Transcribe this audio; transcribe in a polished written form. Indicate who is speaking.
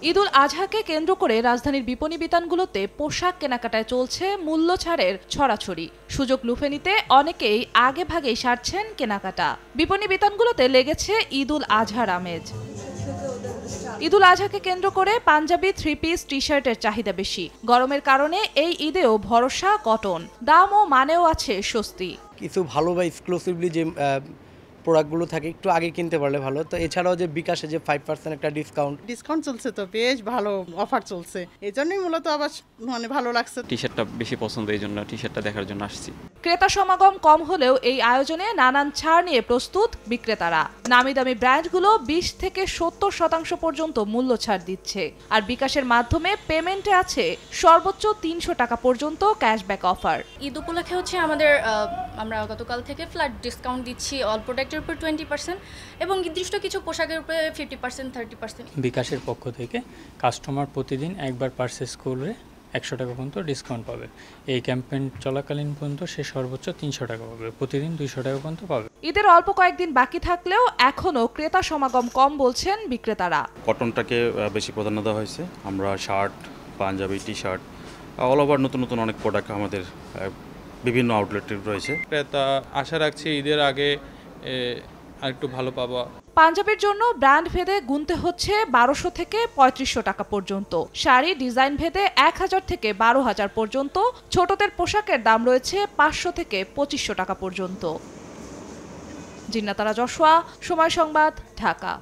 Speaker 1: ঈদুল আজহাকে কেন্দ্র করে রাজধানীর বিপণী বিতানগুলোতে পোশাক কেনাকাটায় চলছে মূল্য ছাড়ের ছড়াছড়ি। সুযোগ লুফে নিতে অনেকেই আগে ভাগেই সারছেন কেনাকাটা। বিপণী বিতানগুলোতে লেগেছে ঈদুল আজহার আমেজ। ঈদুল আজহাকে কেন্দ্র করে পাঞ্জাবি, থ্রি পিস, টি শার্টের চাহিদা বেশি। গরমের কারণে এই ঈদেও ভরসা কটন, দাম ও মানেও আছে স্বস্তি।
Speaker 2: কিছু ভালো বা এক্সক্লুসিভলি যে প্রোডাক্টগুলো থাকে একটু আগে কিনতে পারলে ভালো। তো এছাড়াও যে বিকাশে যে 5% একটা
Speaker 3: ডিসকাউন্ট চলছে, তো বেশ ভালো অফার চলছে, এই জন্যই মূলত আবার ভালো লাগছে।
Speaker 4: টি শার্টটা বেশি পছন্দ, এই জন্য টি শার্টটা দেখার জন্য আসছি।
Speaker 1: ক্রেতা সমাগম কম হলেও এই আয়োজনে নানান ছাড় নিয়ে প্রস্তুত বিক্রেতারা। নামি দামি ব্র্যান্ডগুলো 20 থেকে 70% পর্যন্ত মূল্য ছাড় দিচ্ছে। আর বিকাশের মাধ্যমে পেমেন্টে আছে সর্বোচ্চ 300 টাকা পর্যন্ত ক্যাশব্যাক অফার।
Speaker 5: ঈদ উপলক্ষে আমরা গতকাল থেকে ফ্ল্যাট ডিসকাউন্ট দিচ্ছি অল প্রোডাক্টের উপর 20% এবং নির্দিষ্ট কিছু পোশাকের উপরে 50%, 30%।
Speaker 6: বিকাশের পক্ষ থেকে কাস্টমার প্রতিদিন একবার পারচেস করলে 100 টাকা পর্যন্ত ডিসকাউন্ট পাবে। এই ক্যাম্পেইন চলাকালীন পর্যন্ত সে সর্বোচ্চ 300 টাকা পাবে, প্রতিদিন 200 টাকা পর্যন্ত পাবে।
Speaker 1: ঈদের অল্প কয়েকদিন বাকি থাকলেও এখনও ক্রেতা সমাগম কম বলছেন বিক্রেতারা।
Speaker 7: কটনটাকে বেশি প্রাধান্য দেওয়া হয়েছে। আমরা shirt, panjabi, T shirt, all over নতুন নতুন অনেক প্রোডাক্ট আমাদের বিভিন্ন আউটলেটে রয়েছে।
Speaker 8: ক্রেতা আশা রাখছি ঈদের আগে আরেকটু ভালো পাবো।
Speaker 1: পাঞ্জাবির জন্য ব্র্যান্ড ভেদে গুনতে হচ্ছে 1200 থেকে 3500 টাকা পর্যন্ত। শাড়ি ডিজাইন ভেদে 1000 থেকে 12000 পর্যন্ত। ছোটদের পোশাকের দাম রয়েছে 500 থেকে 2500 টাকা পর্যন্ত। জিন্নাতারা জশোয়া, সময় সংবাদ, ঢাকা।